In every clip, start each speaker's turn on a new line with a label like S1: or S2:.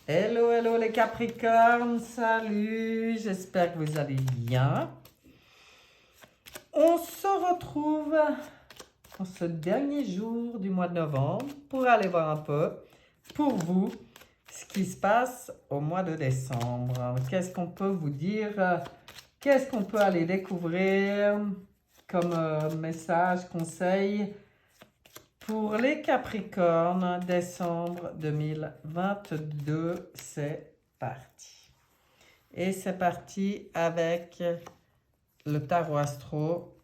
S1: Hello, hello les Capricornes, salut, j'espère que vous allez bien. On se retrouve en ce dernier jour du mois de novembre pour aller voir un peu, pour vous, ce qui se passe au mois de décembre. Qu'est-ce qu'on peut vous dire? Qu'est-ce qu'on peut aller découvrir comme message, conseil pour les Capricornes, décembre 2022, c'est parti. Et c'est parti avec le tarot astro.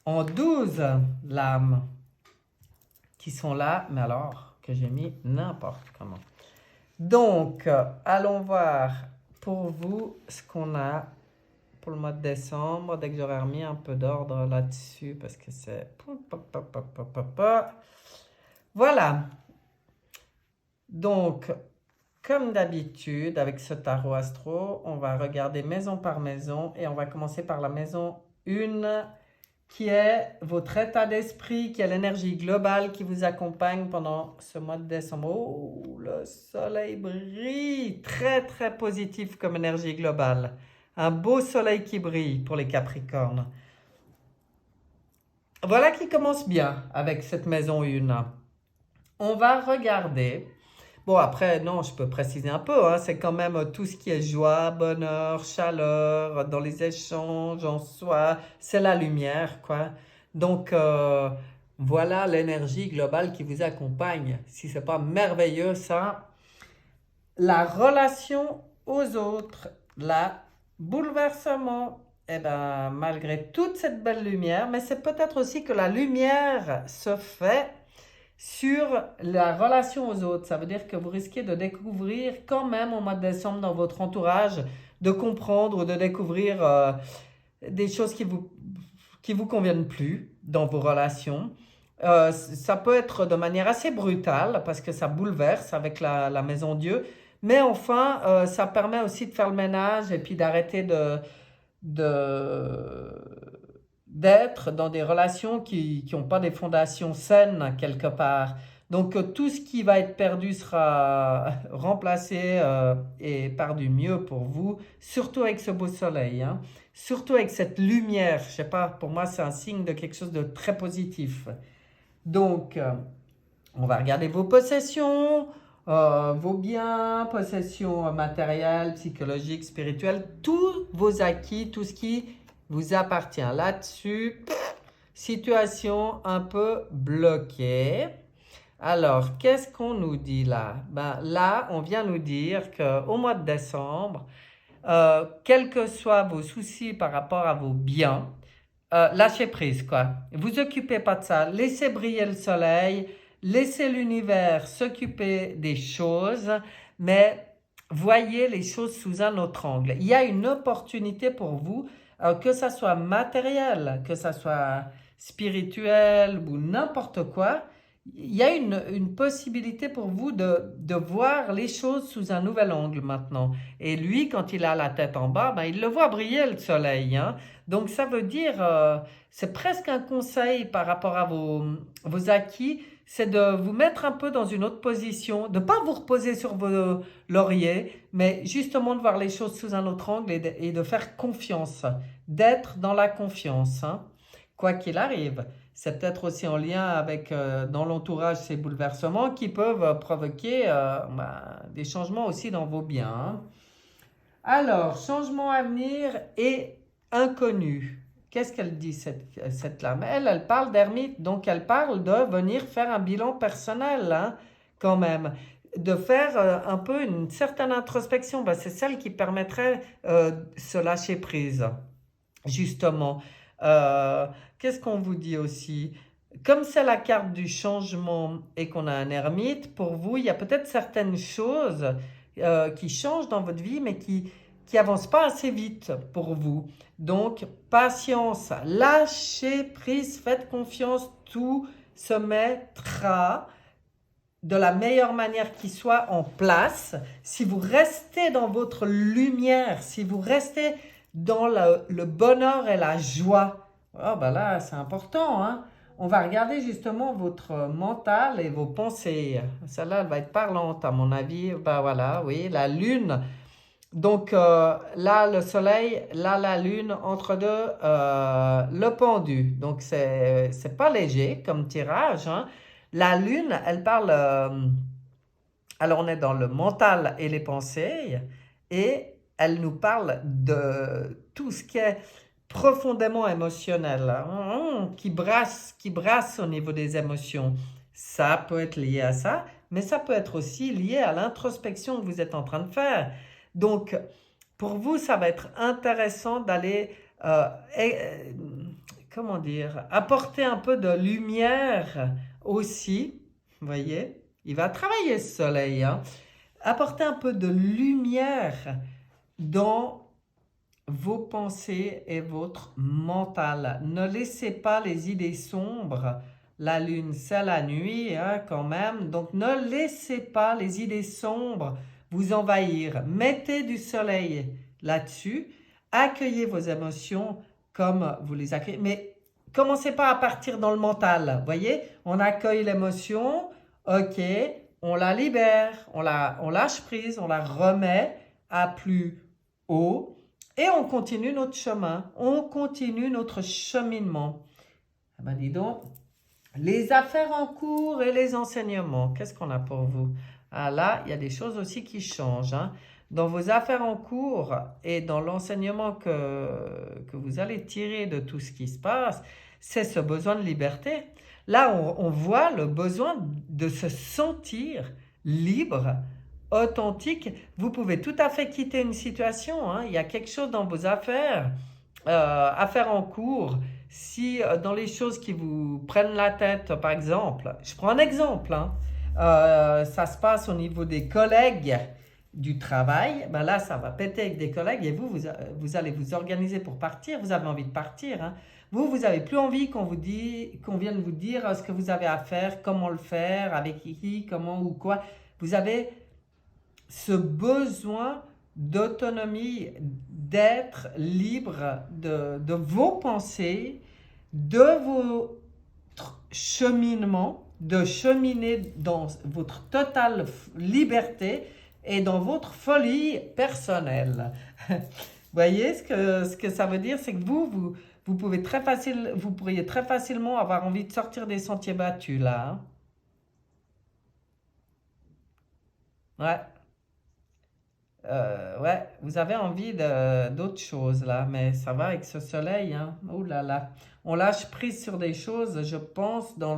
S1: En 12 lames qui sont là, mais alors que j'ai mis n'importe comment. Donc, allons voir pour vous ce qu'on a pour le mois de décembre, dès que j'aurai remis un peu d'ordre là-dessus, parce que c'est... Voilà. Donc, comme d'habitude, avec ce tarot astro, on va regarder maison par maison et on va commencer par la maison 1, qui est votre état d'esprit, qui est l'énergie globale qui vous accompagne pendant ce mois de décembre. Oh, le soleil brille, très très positif comme énergie globale. Un beau soleil qui brille pour les Capricornes. Voilà qui commence bien avec cette maison 1. On va regarder. Bon, après, non, je peux préciser un peu, hein, c'est quand même tout ce qui est joie, bonheur, chaleur, dans les échanges en soi, c'est la lumière, quoi. Donc, voilà l'énergie globale qui vous accompagne. Si c'est pas merveilleux, ça, la relation aux autres, la bouleversement, eh ben, malgré toute cette belle lumière, mais c'est peut-être aussi que la lumière se fait sur la relation aux autres. Ça veut dire que vous risquez de découvrir quand même au mois de décembre dans votre entourage, de comprendre ou de découvrir des choses qui vous conviennent plus dans vos relations. Ça peut être de manière assez brutale parce que ça bouleverse avec la maison Dieu. Mais enfin, ça permet aussi de faire le ménage et puis d'arrêter de, d'être dans des relations qui n'ont pas des fondations saines quelque part. Donc tout ce qui va être perdu sera remplacé et par du mieux pour vous, surtout avec ce beau soleil, hein. Surtout avec cette lumière. Je sais pas, pour moi c'est un signe de quelque chose de très positif. Donc on va regarder vos possessions, vos biens, possessions matérielles, psychologiques, spirituelles, tous vos acquis, tout ce qui vous appartient. Là-dessus, situation un peu bloquée. Alors, qu'est-ce qu'on nous dit là? Ben, là, on vient nous dire qu'au mois de décembre, quels que soient vos soucis par rapport à vos biens, lâchez prise, quoi. Vous occupez pas de ça. Laissez briller le soleil. Laissez l'univers s'occuper des choses, mais voyez les choses sous un autre angle. Il y a une opportunité pour vous, que ça soit matériel, que ça soit spirituel ou n'importe quoi. Il y a une possibilité pour vous de voir les choses sous un nouvel angle maintenant. Et lui, quand il a la tête en bas, ben, il le voit briller le soleil, hein. Donc ça veut dire, c'est presque un conseil par rapport à vos acquis, c'est de vous mettre un peu dans une autre position, de ne pas vous reposer sur vos lauriers, mais justement de voir les choses sous un autre angle et de faire confiance, d'être dans la confiance, hein, quoi qu'il arrive. C'est peut-être aussi en lien avec, dans l'entourage, ces bouleversements qui peuvent provoquer des changements aussi dans vos biens, hein. Alors, changement à venir et inconnu. Qu'est-ce qu'elle dit, cette lame? Elle parle d'ermite, donc elle parle de venir faire un bilan personnel, hein, quand même. De faire un peu une certaine introspection. Ben, c'est celle qui permettrait se lâcher prise, justement. Euh, Qu'est-ce qu'on vous dit aussi? Comme c'est la carte du changement et qu'on a un ermite, pour vous, il y a peut-être certaines choses qui changent dans votre vie, mais qui avancent pas assez vite pour vous. Donc, patience, lâchez prise, faites confiance, tout se mettra de la meilleure manière qui soit en place, si vous restez dans votre lumière, si vous restez dans le bonheur et la joie, oh ben là c'est important, hein. On va regarder justement votre mental et vos pensées. Celle-là, elle va être parlante à mon avis. Ben voilà, oui, la lune. Donc là, le soleil, là, la lune, entre deux, le pendu. Donc c'est pas léger comme tirage, hein. La lune, elle parle, alors on est dans le mental et les pensées, et elle nous parle de tout ce qui est profondément émotionnel, hein, qui brasse au niveau des émotions. Ça peut être lié à ça, mais ça peut être aussi lié à l'introspection que vous êtes en train de faire. Donc, pour vous, ça va être intéressant d'aller, euh, eh, comment dire, apporter un peu de lumière aussi. Vous voyez, il va travailler ce soleil, hein. Apporter un peu de lumière dans vos pensées et votre mental. Ne laissez pas les idées sombres. La lune, c'est la nuit, hein, quand même. Donc, ne laissez pas les idées sombres vous envahir. Mettez du soleil là-dessus. Accueillez vos émotions comme vous les accueillez. Mais commencez pas à partir dans le mental. Vous voyez, on accueille l'émotion, ok, on la libère, on lâche prise, on la remet à plus haut. Et on continue notre chemin, on continue notre cheminement. Ah ben dis donc, les affaires en cours et les enseignements, qu'est-ce qu'on a pour vous? Ah là, il y a des choses aussi qui changent, hein. Dans vos affaires en cours et dans l'enseignement que vous allez tirer de tout ce qui se passe, c'est ce besoin de liberté. Là, on voit le besoin de se sentir libre, authentique. Vous pouvez tout à fait quitter une situation, hein. Il y a quelque chose dans vos affaires, affaires en cours. Si dans les choses qui vous prennent la tête, par exemple, je prends un exemple, hein, ça se passe au niveau des collègues du travail, ben là ça va péter avec des collègues et vous allez vous organiser pour partir, vous avez envie de partir, hein. Vous n'avez plus envie qu'on vienne vous dire ce que vous avez à faire, comment le faire, avec qui, comment ou quoi. Vous avez ce besoin d'autonomie, d'être libre de vos pensées, de votre cheminement, de cheminer dans votre totale liberté et dans votre folie personnelle. Vous voyez ce que ça veut dire, c'est que vous pourriez très facilement avoir envie de sortir des sentiers battus là, hein. Ouais. Ouais, vous avez envie d'autre chose là, mais ça va avec ce soleil, hein. Oh là là. On lâche prise sur des choses, je pense, dans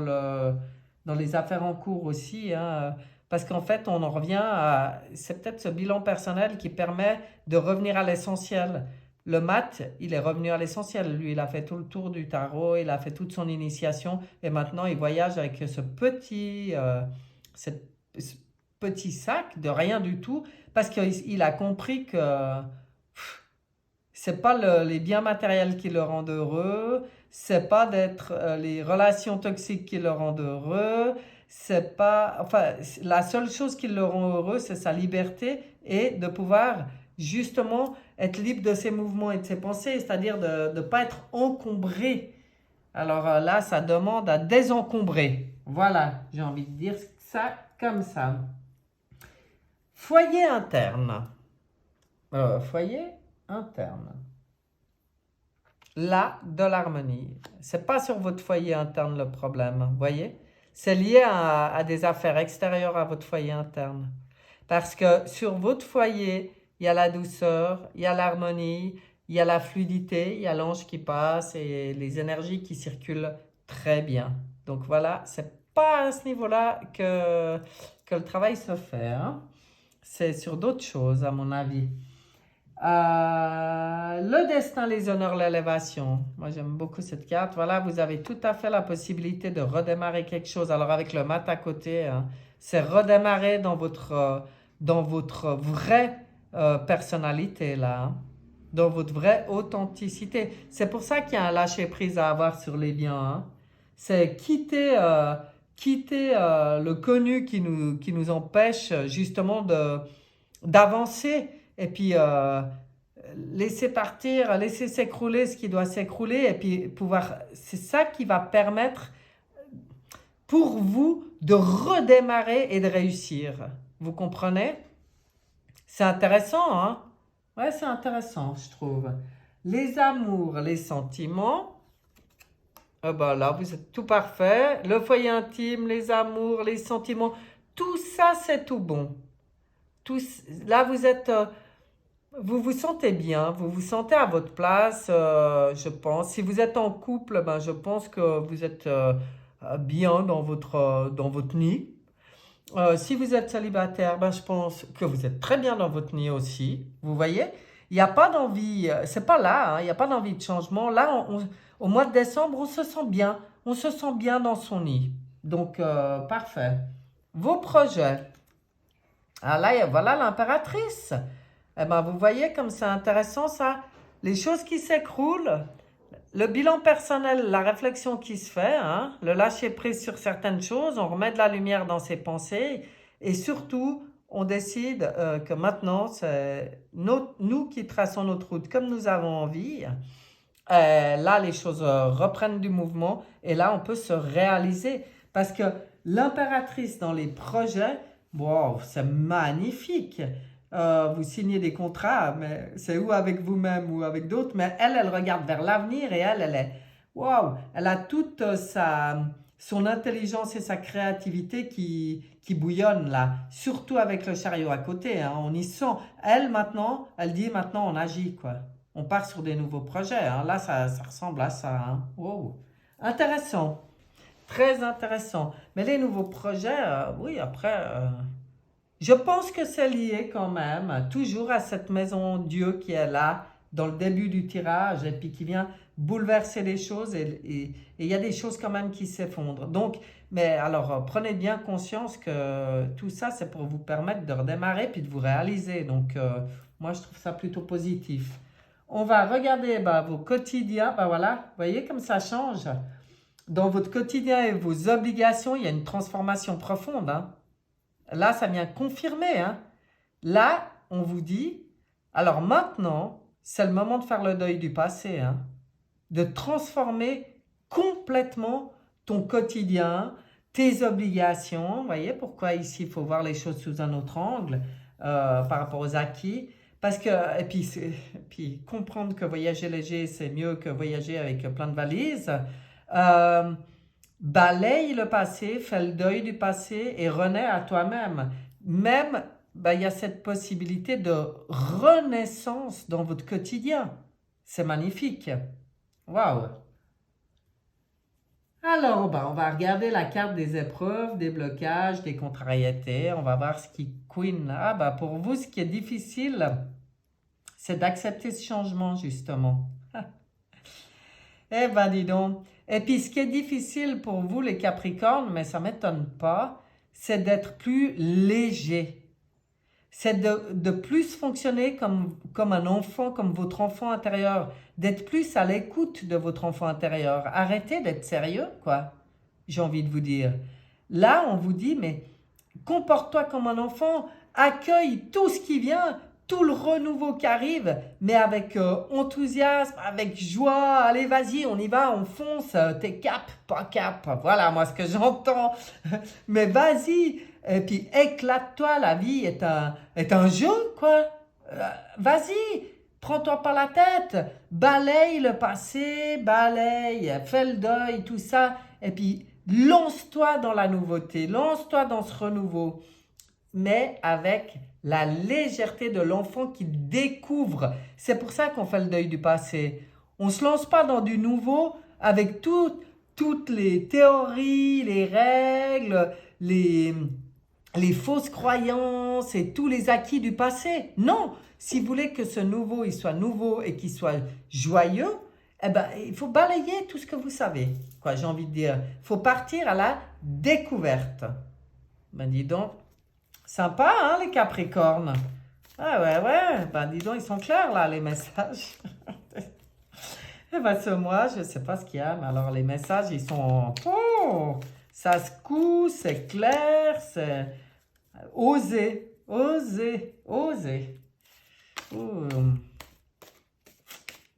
S1: les affaires en cours aussi, hein, parce qu'en fait, on en revient à. C'est peut-être ce bilan personnel qui permet de revenir à l'essentiel. Le mat, il est revenu à l'essentiel. Lui, il a fait tout le tour du tarot, il a fait toute son initiation, et maintenant, il voyage avec ce petit sac de rien du tout parce qu'il a compris que c'est pas les biens matériels qui le rendent heureux, c'est pas d'être les relations toxiques qui le rendent heureux, c'est pas, enfin, la seule chose qui le rend heureux, c'est sa liberté et de pouvoir justement être libre de ses mouvements et de ses pensées, c'est-à-dire de ne pas être encombré. Alors là, ça demande à désencombrer. Voilà, j'ai envie de dire ça comme ça. Foyer interne. Foyer interne. Là, de l'harmonie. C'est pas sur votre foyer interne le problème, vous voyez? C'est lié à des affaires extérieures à votre foyer interne. Parce que sur votre foyer, il y a la douceur, il y a l'harmonie, il y a la fluidité, il y a l'ange qui passe et les énergies qui circulent très bien. Donc voilà, c'est pas à ce niveau-là que le travail se fait, hein. C'est sur d'autres choses, à mon avis. Le destin, les honneurs, l'élévation. Moi, j'aime beaucoup cette carte. Voilà, vous avez tout à fait la possibilité de redémarrer quelque chose. Alors, avec le mat à côté, hein, c'est redémarrer dans votre vraie personnalité, là, hein, dans votre vraie authenticité. C'est pour ça qu'il y a un lâcher-prise à avoir sur les biens, hein. C'est quitter le connu qui nous empêche justement d'avancer et puis laisser partir, laisser s'écrouler ce qui doit s'écrouler et puis pouvoir, c'est ça qui va permettre pour vous de redémarrer et de réussir. Vous comprenez? C'est intéressant, hein? Ouais, c'est intéressant, je trouve. Les amours, les sentiments. Ah bah là, vous êtes tout parfait. Le foyer intime, les amours, les sentiments. Tout ça, c'est tout bon. Tout, là, vous êtes... vous vous sentez bien, vous vous sentez à votre place, je pense. Si vous êtes en couple, ben, je pense que vous êtes bien dans votre nid. Si vous êtes célibataire, ben, je pense que vous êtes très bien dans votre nid aussi. Vous voyez, il n'y a pas d'envie, c'est pas là, hein, il n'y a pas d'envie de changement. Là, au mois de décembre, on se sent bien. On se sent bien dans son nid. Donc, parfait. Vos projets. Ah là, voilà l'impératrice. Eh ben, vous voyez comme c'est intéressant ça. Les choses qui s'écroulent, le bilan personnel, la réflexion qui se fait, hein, le lâcher prise sur certaines choses, on remet de la lumière dans ses pensées et surtout, on décide que maintenant, c'est nous qui traçons notre route comme nous avons envie. Là, les choses reprennent du mouvement et là, on peut se réaliser parce que l'impératrice dans les projets, wow, c'est magnifique. Vous signez des contrats, mais c'est ou avec vous-même ou avec d'autres, mais elle regarde vers l'avenir et elle est, waouh, elle a toute son intelligence et sa créativité qui bouillonnent là, surtout avec le chariot à côté, hein, on y sent. Elle dit maintenant on agit quoi. On part sur des nouveaux projets, hein. Là ça ressemble à ça, hein. Wow. Intéressant, très intéressant. Mais les nouveaux projets, oui, après... je pense que c'est lié quand même toujours à cette maison Dieu qui est là dans le début du tirage et puis qui vient bouleverser les choses et il y a des choses quand même qui s'effondrent. Donc, mais alors prenez bien conscience que tout ça c'est pour vous permettre de redémarrer puis de vous réaliser. Donc, moi je trouve ça plutôt positif. On va regarder vos quotidiens. Voilà, vous voyez comme ça change. Dans votre quotidien et vos obligations, il y a une transformation profonde, hein. Là, ça vient confirmer, hein. Là, on vous dit, alors maintenant, c'est le moment de faire le deuil du passé, hein. De transformer complètement ton quotidien, tes obligations. Vous voyez pourquoi ici, il faut voir les choses sous un autre angle par rapport aux acquis. Parce que, et puis comprendre que voyager léger, c'est mieux que voyager avec plein de valises. Balaye le passé, fais le deuil du passé et renais à toi-même. Même, il y a cette possibilité de renaissance dans votre quotidien. C'est magnifique. Waouh! Alors, on va regarder la carte des épreuves, des blocages, des contrariétés. On va voir ce qui queen. Pour vous, ce qui est difficile, c'est d'accepter ce changement, justement. Eh ben, dis donc. Et puis, ce qui est difficile pour vous, les Capricornes, mais ça ne m'étonne pas, c'est d'être plus léger. C'est de plus fonctionner comme un enfant, comme votre enfant intérieur. D'être plus à l'écoute de votre enfant intérieur. Arrêtez d'être sérieux, quoi. J'ai envie de vous dire. Là, on vous dit, mais comporte-toi comme un enfant. Accueille tout ce qui vient. Tout le renouveau qui arrive, mais avec enthousiasme, avec joie. Allez, vas-y, on y va, on fonce. T'es cap, pas cap. Voilà, moi, ce que j'entends. Mais vas-y. Et puis, éclate-toi. La vie est un jeu, quoi. Vas-y, prends-toi par la tête. Balaye le passé, balaye, fais le deuil, tout ça. Et puis, lance-toi dans la nouveauté. Lance-toi dans ce renouveau. Mais avec la légèreté de l'enfant qui découvre. C'est pour ça qu'on fait le deuil du passé. On ne se lance pas dans du nouveau avec toutes les théories, les règles, les fausses croyances et tous les acquis du passé. Non, si vous voulez que ce nouveau, il soit nouveau et qu'il soit joyeux, il faut balayer tout ce que vous savez. Quoi, j'ai envie de dire, il faut partir à la découverte. Dis donc. Sympa, hein, les Capricornes. Ah ouais, dis donc, ils sont clairs, là, les messages. Ce mois, je ne sais pas ce qu'il y a, mais alors les messages, ils sont Ça secoue, c'est clair, c'est oser, oser, oser. Ouh.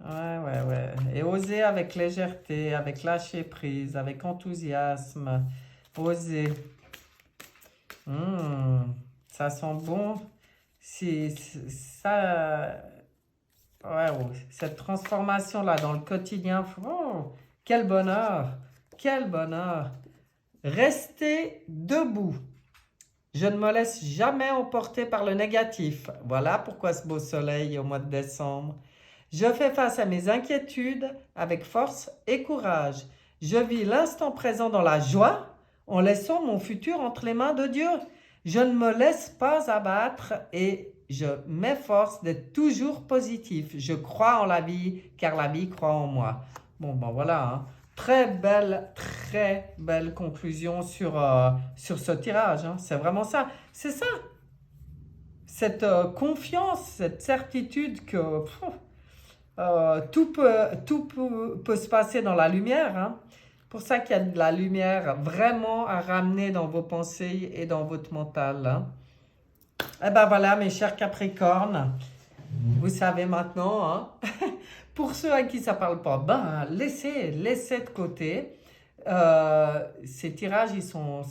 S1: Ouais. Et oser avec légèreté, avec lâcher prise, avec enthousiasme. Oser. Ça sent bon. Ça. Ouais. Cette transformation-là dans le quotidien. Oh, quel bonheur. Quel bonheur. Rester debout. Je ne me laisse jamais emporter par le négatif. Voilà pourquoi ce beau soleil au mois de décembre. Je fais face à mes inquiétudes avec force et courage. Je vis l'instant présent dans la joie en laissant mon futur entre les mains de Dieu. Je ne me laisse pas abattre et je m'efforce d'être toujours positif. Je crois en la vie car la vie croit en moi. Bon, ben voilà, hein. Très belle conclusion sur ce tirage, hein. C'est vraiment ça. C'est ça. Cette confiance, cette certitude que tout peut se passer dans la lumière, hein. Pour ça qu'il y a de la lumière vraiment à ramener dans vos pensées et dans votre mental, hein. Et ben voilà, mes chers Capricornes, vous savez maintenant, hein. Pour ceux à qui ça ne parle pas, ben laissez de côté. Ces tirages,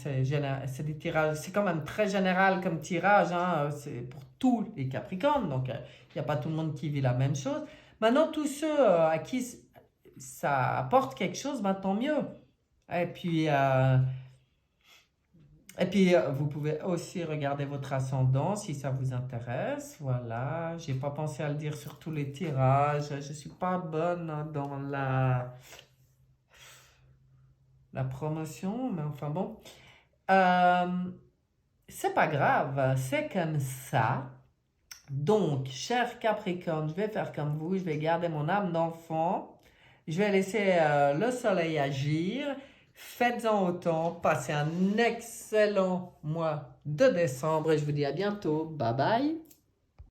S1: c'est des tirages, c'est quand même très général comme tirage, hein. C'est pour tous les Capricornes, donc il n'y a pas tout le monde qui vit la même chose. Maintenant, tous ceux à qui ça apporte quelque chose, ben, tant mieux. Et puis, vous pouvez aussi regarder votre ascendant si ça vous intéresse. Voilà, j'ai pas pensé à le dire sur tous les tirages. Je suis pas bonne dans la promotion, mais enfin bon. C'est pas grave, c'est comme ça. Donc, cher Capricorne, je vais faire comme vous. Je vais garder mon âme d'enfant. Je vais laisser le soleil agir. Faites-en autant. Passez un excellent mois de décembre et je vous dis à bientôt. Bye bye.